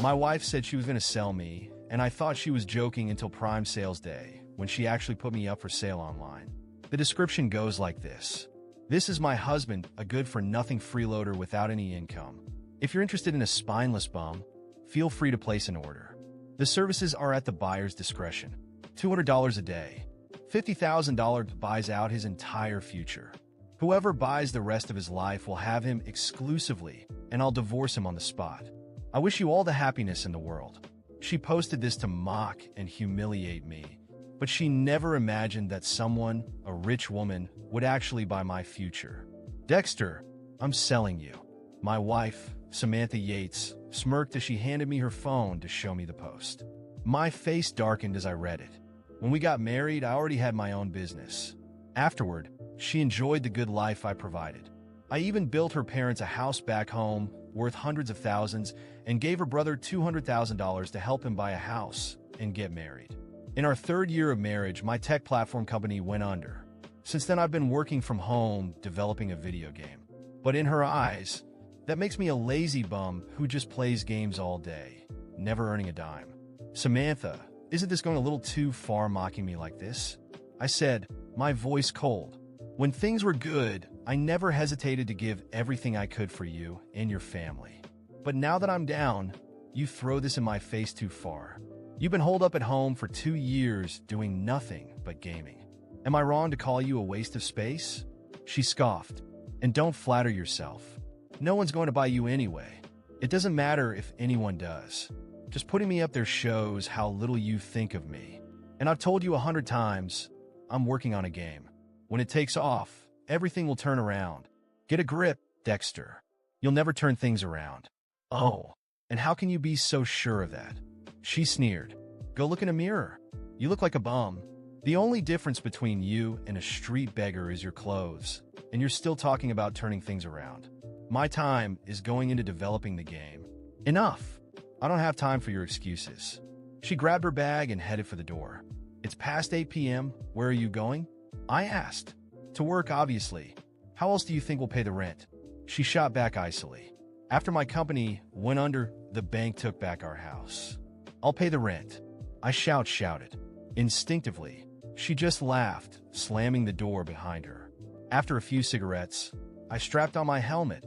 My wife said she was going to sell me, and I thought she was joking until Prime Sales Day, when she actually put me up for sale online. The description goes like this. This is my husband, a good-for-nothing freeloader without any income. If you're interested in a spineless bum, feel free to place an order. The services are at the buyer's discretion. $200 a day. $50,000 buys out his entire future. Whoever buys the rest of his life will have him exclusively, and I'll divorce him on the spot. I wish you all the happiness in the world. She posted this to mock and humiliate me, but she never imagined that someone, a rich woman, would actually buy my future. Dexter, I'm selling you. My wife, Samantha Yates, smirked as she handed me her phone to show me the post. My face darkened as I read it. When we got married, I already had my own business. Afterward, she enjoyed the good life I provided. I even built her parents a house back home worth hundreds of thousands and gave her brother $200,000 to help him buy a house and get married. In our third year of marriage, my tech platform company went under. Since then, I've been working from home developing a video game. But in her eyes, that makes me a lazy bum who just plays games all day, never earning a dime. Samantha, isn't this going a little too far mocking me like this? I said, my voice cold. When things were good, I never hesitated to give everything I could for you and your family. But now that I'm down, you throw this in my face too far. You've been holed up at home for 2 years doing nothing but gaming. Am I wrong to call you a waste of space? She scoffed. And don't flatter yourself. No one's going to buy you anyway. It doesn't matter if anyone does. Just putting me up there shows how little you think of me. And I've told you 100 times, I'm working on a game. When it takes off, everything will turn around. Get a grip, Dexter. You'll never turn things around. Oh, and how can you be so sure of that? She sneered. Go look in a mirror. You look like a bum. The only difference between you and a street beggar is your clothes, and you're still talking about turning things around. My time is going into developing the game. Enough. I don't have time for your excuses. She grabbed her bag and headed for the door. It's past 8 p.m. Where are you going? I asked. To work, obviously. How else do you think we'll pay the rent? She shot back icily. After my company went under, the bank took back our house. I'll pay the rent. I shouted. Instinctively, she just laughed, slamming the door behind her. After a few cigarettes, I strapped on my helmet,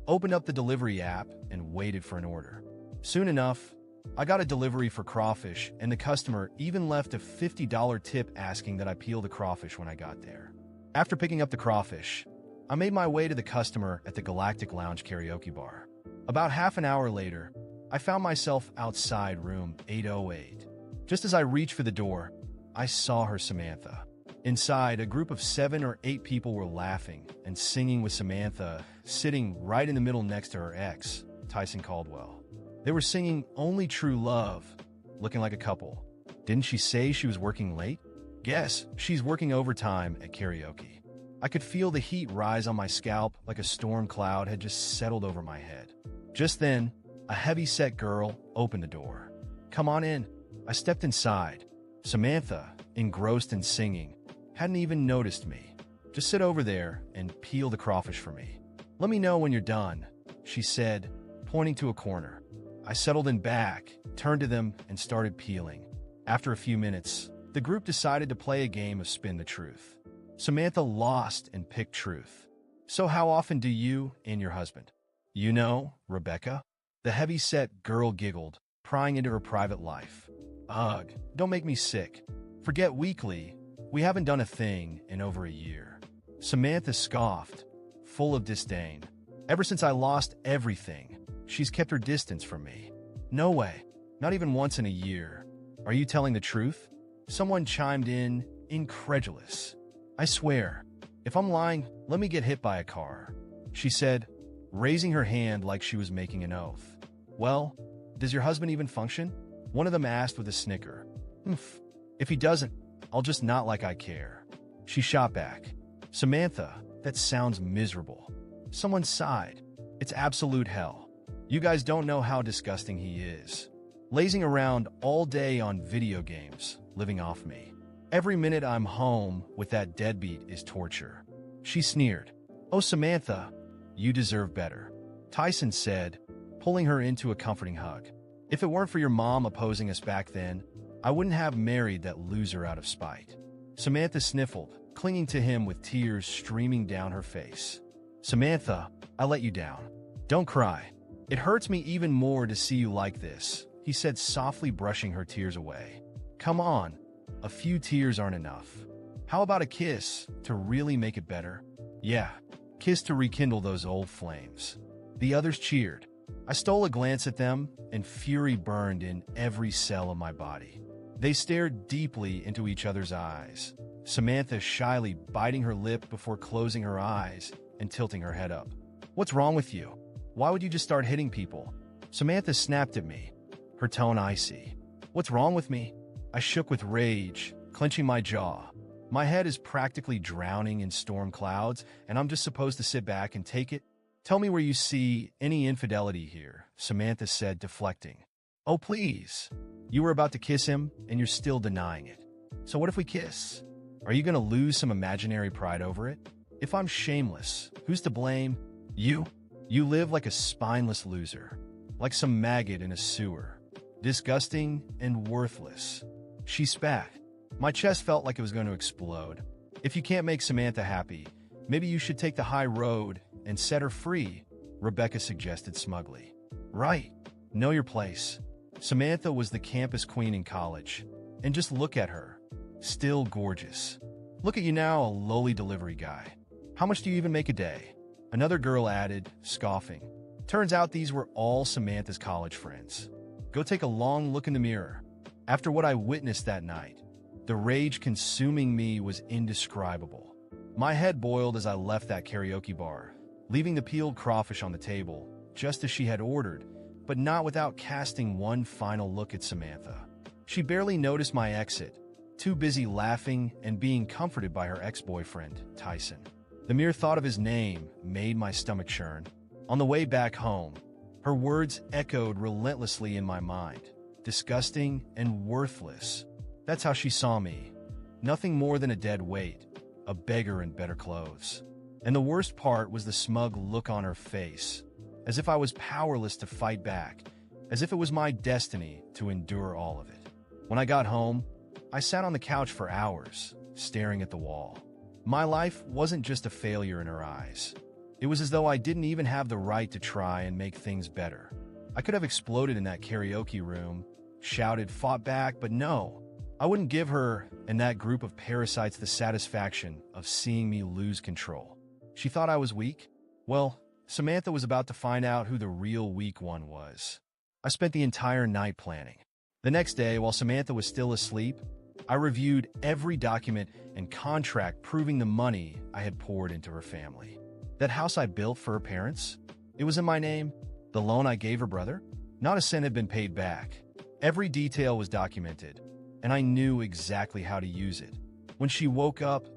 opened up the delivery app, and waited for an order. Soon enough, I got a delivery for crawfish, and the customer even left a $50 tip asking that I peel the crawfish when I got there. After picking up the crawfish, I made my way to the customer at the Galactic Lounge karaoke bar. About half an hour later, I found myself outside room 808. Just as I reached for the door, I saw her Samantha. Inside, a group of 7 or 8 people were laughing and singing with Samantha, sitting right in the middle next to her ex, Tyson Caldwell. They were singing Only True Love, looking like a couple. Didn't she say she was working late? Guess she's working overtime at karaoke. I could feel the heat rise on my scalp like a storm cloud had just settled over my head. Just then, a heavy-set girl opened the door. Come on in. I stepped inside. Samantha, engrossed in singing, hadn't even noticed me. Just sit over there and peel the crawfish for me. Let me know when you're done, she said, pointing to a corner. I settled in back, turned to them, and started peeling. After a few minutes, the group decided to play a game of Spin the Truth. Samantha lost and picked truth. So how often do you and your husband? You know, Rebecca? The heavy-set girl giggled, prying into her private life. Ugh, don't make me sick. Forget weekly. We haven't done a thing in over a year. Samantha scoffed, full of disdain. Ever since I lost everything, she's kept her distance from me. No way. Not even once in a year. Are you telling the truth? Someone chimed in, incredulous. I swear, if I'm lying, let me get hit by a car, she said, raising her hand like she was making an oath. Well, does your husband even function? One of them asked with a snicker. If he doesn't, I'll just not like I care. She shot back. Samantha, that sounds miserable. Someone sighed. It's absolute hell. You guys don't know how disgusting he is. Lazing around all day on video games, living off me. Every minute I'm home with that deadbeat is torture. She sneered. Oh, Samantha, you deserve better, Tyson said, pulling her into a comforting hug. If it weren't for your mom opposing us back then, I wouldn't have married that loser out of spite. Samantha sniffled, clinging to him with tears streaming down her face. Samantha, I let you down. Don't cry. It hurts me even more to see you like this, he said softly, brushing her tears away. Come on, a few tears aren't enough. How about a kiss to really make it better? Yeah, kiss to rekindle those old flames. The others cheered. I stole a glance at them, and fury burned in every cell of my body. They stared deeply into each other's eyes, Samantha shyly biting her lip before closing her eyes and tilting her head up. What's wrong with you? Why would you just start hitting people? Samantha snapped at me, her tone icy. What's wrong with me? I shook with rage, clenching my jaw. My head is practically drowning in storm clouds, and I'm just supposed to sit back and take it? Tell me where you see any infidelity here, Samantha said, deflecting. Oh, please. You were about to kiss him, and you're still denying it. So what if we kiss? Are you going to lose some imaginary pride over it? If I'm shameless, who's to blame? You? You live like a spineless loser, like some maggot in a sewer. Disgusting and worthless. She spat. My chest felt like it was going to explode. If you can't make Samantha happy, maybe you should take the high road and set her free, Rebecca suggested smugly. Right. Know your place. Samantha was the campus queen in college. And just look at her. Still gorgeous. Look at you now, a lowly delivery guy. How much do you even make a day? Another girl added, scoffing. Turns out these were all Samantha's college friends. Go take a long look in the mirror. After what I witnessed that night, the rage consuming me was indescribable. My head boiled as I left that karaoke bar, leaving the peeled crawfish on the table, just as she had ordered, but not without casting one final look at Samantha. She barely noticed my exit, too busy laughing and being comforted by her ex-boyfriend, Tyson. The mere thought of his name made my stomach churn. On the way back home, her words echoed relentlessly in my mind. Disgusting and worthless. That's how she saw me. Nothing more than a dead weight, a beggar in better clothes. And the worst part was the smug look on her face, as if I was powerless to fight back, as if it was my destiny to endure all of it. When I got home, I sat on the couch for hours, staring at the wall. My life wasn't just a failure in her eyes. It was as though I didn't even have the right to try and make things better. I could have exploded in that karaoke room, shouted, fought back, but no. I wouldn't give her and that group of parasites the satisfaction of seeing me lose control. She thought I was weak? Well, Samantha was about to find out who the real weak one was. I spent the entire night planning. The next day, while Samantha was still asleep, I reviewed every document and contract proving the money I had poured into her family. That house I built for her parents, it was in my name. The loan I gave her brother, not a cent had been paid back. Every detail was documented, and I knew exactly how to use it. When she woke up,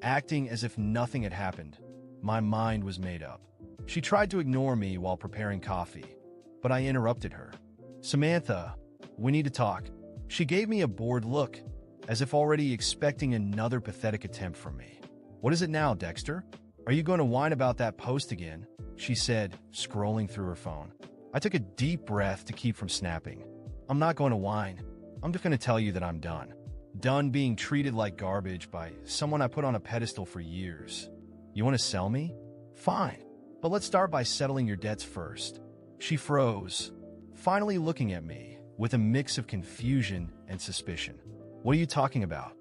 acting as if nothing had happened, my mind was made up. She tried to ignore me while preparing coffee, but I interrupted her. Samantha, we need to talk. She gave me a bored look, as if already expecting another pathetic attempt from me. What is it now, Dexter? Are you going to whine about that post again? She said, scrolling through her phone. I took a deep breath to keep from snapping. I'm not going to whine. I'm just going to tell you that I'm done. Done being treated like garbage by someone I put on a pedestal for years. You want to sell me? Fine. But let's start by settling your debts first. She froze, finally looking at me with a mix of confusion and suspicion. What are you talking about?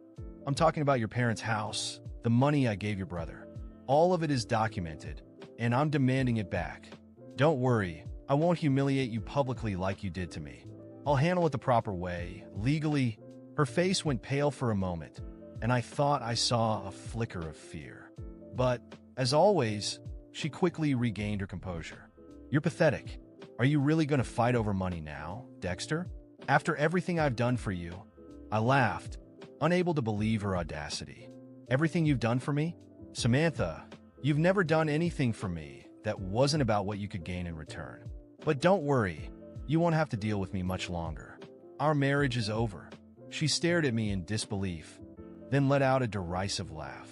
I'm talking about your parents' house, the money I gave your brother. All of it is documented, and I'm demanding it back. Don't worry, I won't humiliate you publicly like you did to me. I'll handle it the proper way, legally. Her face went pale for a moment, and I thought I saw a flicker of fear. But, as always, she quickly regained her composure. You're pathetic. Are you really going to fight over money now, Dexter? After everything I've done for you? I laughed, unable to believe her audacity. Everything you've done for me? Samantha, you've never done anything for me that wasn't about what you could gain in return. But don't worry, you won't have to deal with me much longer. Our marriage is over. She stared at me in disbelief, then let out a derisive laugh.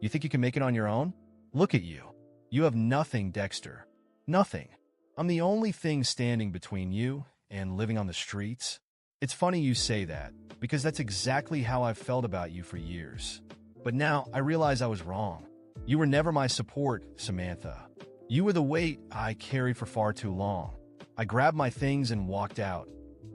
You think you can make it on your own? Look at you. You have nothing, Dexter. Nothing. I'm the only thing standing between you and living on the streets? It's funny you say that, because that's exactly how I've felt about you for years. But now I realize I was wrong. You were never my support, Samantha. You were the weight I carried for far too long. I grabbed my things and walked out,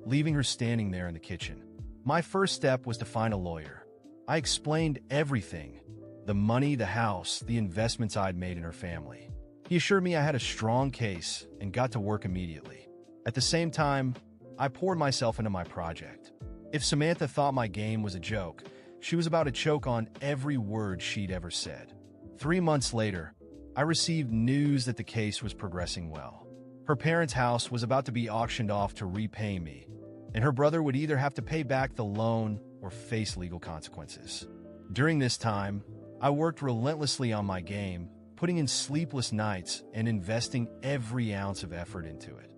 leaving her standing there in the kitchen. My first step was to find a lawyer. I explained everything: the money, the house, the investments I'd made in her family. He assured me I had a strong case and got to work immediately. At the same time, I poured myself into my project. If Samantha thought my game was a joke, she was about to choke on every word she'd ever said. 3 months later, I received news that the case was progressing well. Her parents' house was about to be auctioned off to repay me, and her brother would either have to pay back the loan or face legal consequences. During this time, I worked relentlessly on my game, putting in sleepless nights and investing every ounce of effort into it.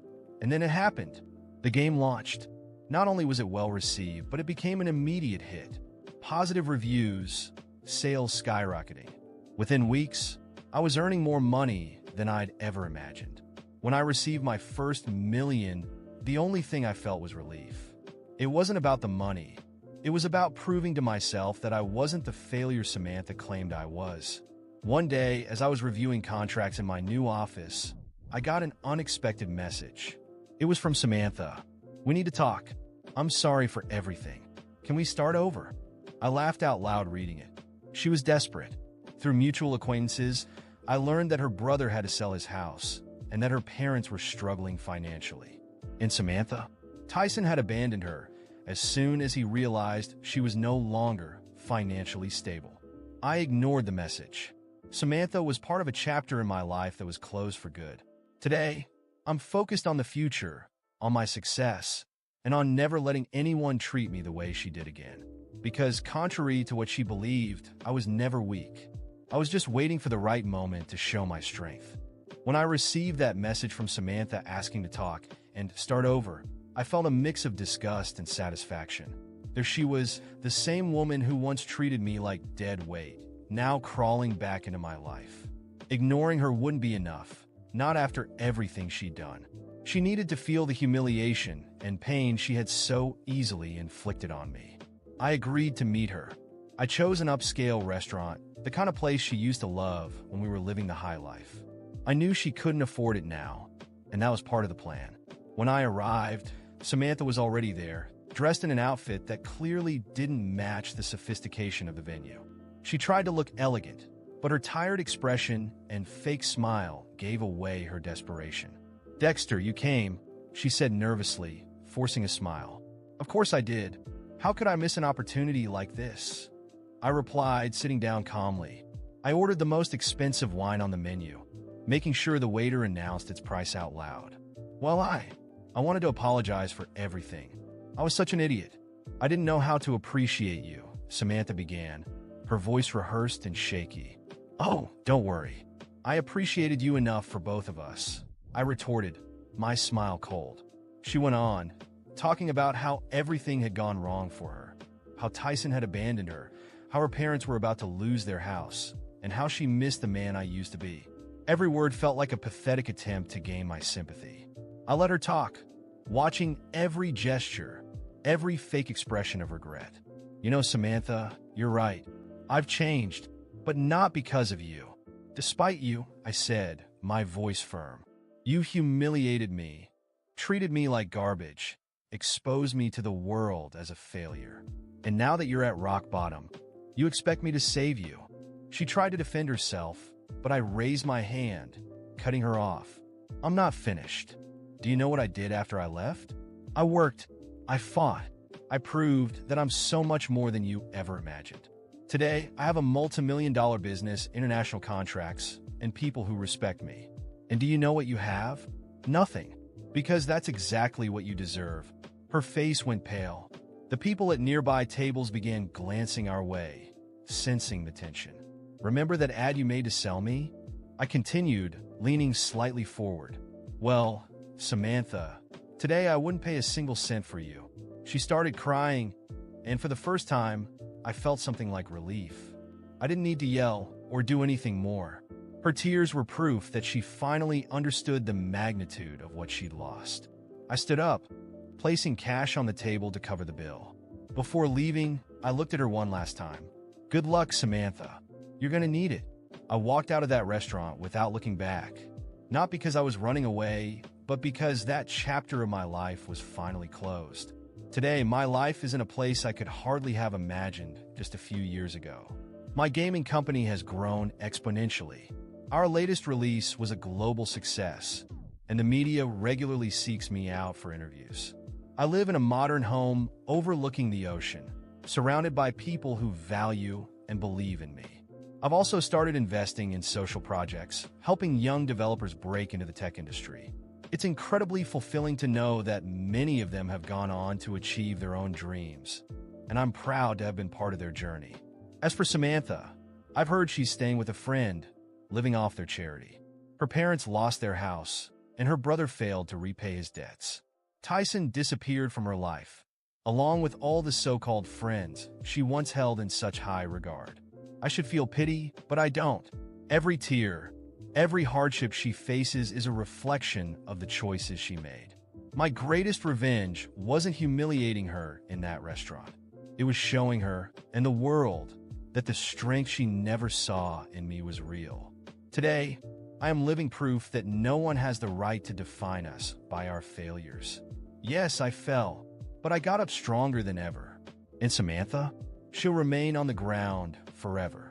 And then it happened. The game launched. Not only was it well received, but it became an immediate hit. Positive reviews, sales skyrocketing. Within weeks, I was earning more money than I'd ever imagined. When I received my first million, the only thing I felt was relief. It wasn't about the money. It was about proving to myself that I wasn't the failure Samantha claimed I was. One day, as I was reviewing contracts in my new office, I got an unexpected message. It was from Samantha. "We need to talk. I'm sorry for everything. Can we start over?" I laughed out loud reading it. She was desperate. Through mutual acquaintances, I learned that her brother had to sell his house and that her parents were struggling financially. And Samantha? Tyson had abandoned her as soon as he realized she was no longer financially stable. I ignored the message. Samantha was part of a chapter in my life that was closed for good. Today, I'm focused on the future, on my success, and on never letting anyone treat me the way she did again. Because contrary to what she believed, I was never weak. I was just waiting for the right moment to show my strength. When I received that message from Samantha asking to talk and start over, I felt a mix of disgust and satisfaction. There she was, the same woman who once treated me like dead weight, now crawling back into my life. Ignoring her wouldn't be enough, not after everything she'd done. She needed to feel the humiliation and pain she had so easily inflicted on me. I agreed to meet her. I chose an upscale restaurant, the kind of place she used to love when we were living the high life. I knew she couldn't afford it now, and that was part of the plan. When I arrived, Samantha was already there, dressed in an outfit that clearly didn't match the sophistication of the venue. She tried to look elegant, but her tired expression and fake smile gave away her desperation. "Dexter, you came," she said nervously, forcing a smile. "Of course I did. How could I miss an opportunity like this?" I replied, sitting down calmly. I ordered the most expensive wine on the menu, making sure the waiter announced its price out loud. Well, I wanted to apologize for everything. I was such an idiot. I didn't know how to appreciate you, Samantha began, her voice rehearsed and shaky. "Oh, don't worry. I appreciated you enough for both of us," I retorted, my smile cold. She went on, talking about how everything had gone wrong for her, how Tyson had abandoned her, how her parents were about to lose their house, and how she missed the man I used to be. Every word felt like a pathetic attempt to gain my sympathy. I let her talk, watching every gesture, every fake expression of regret. "You know, Samantha, you're right. I've changed, but not because of you. Despite you," I said, my voice firm. "You humiliated me, treated me like garbage, exposed me to the world as a failure. And now that you're at rock bottom, you expect me to save you." She tried to defend herself, but I raised my hand, cutting her off. "I'm not finished. Do you know what I did after I left? I worked. I fought. I proved that I'm so much more than you ever imagined. Today, I have a multi-million-dollar business, international contracts, and people who respect me. And do you know what you have? Nothing. Because that's exactly what you deserve." Her face went pale. The people at nearby tables began glancing our way, sensing the tension. "Remember that ad you made to sell me?" I continued, leaning slightly forward. "Well, Samantha, today I wouldn't pay a single cent for you." She started crying, and for the first time, I felt something like relief. I didn't need to yell or do anything more. Her tears were proof that she finally understood the magnitude of what she'd lost. I stood up, placing cash on the table to cover the bill. Before leaving, I looked at her one last time. Good luck, Samantha. You're gonna need it. I walked out of that restaurant without looking back. Not because I was running away, but because that chapter of my life was finally closed. Today, my life is in a place I could hardly have imagined just a few years ago. My gaming company has grown exponentially. Our latest release was a global success, and the media regularly seeks me out for interviews. I live in a modern home overlooking the ocean, surrounded by people who value and believe in me. I've also started investing in social projects, helping young developers break into the tech industry. It's incredibly fulfilling to know that many of them have gone on to achieve their own dreams, and I'm proud to have been part of their journey. As for Samantha, I've heard she's staying with a friend, living off their charity. Her parents lost their house, and her brother failed to repay his debts. Tyson disappeared from her life, along with all the so-called friends she once held in such high regard. I should feel pity, but I don't. Every tear, every hardship she faces is a reflection of the choices she made. My greatest revenge wasn't humiliating her in that restaurant. It was showing her and the world that the strength she never saw in me was real. Today, I am living proof that no one has the right to define us by our failures. Yes, I fell, but I got up stronger than ever. And Samantha? She'll remain on the ground forever.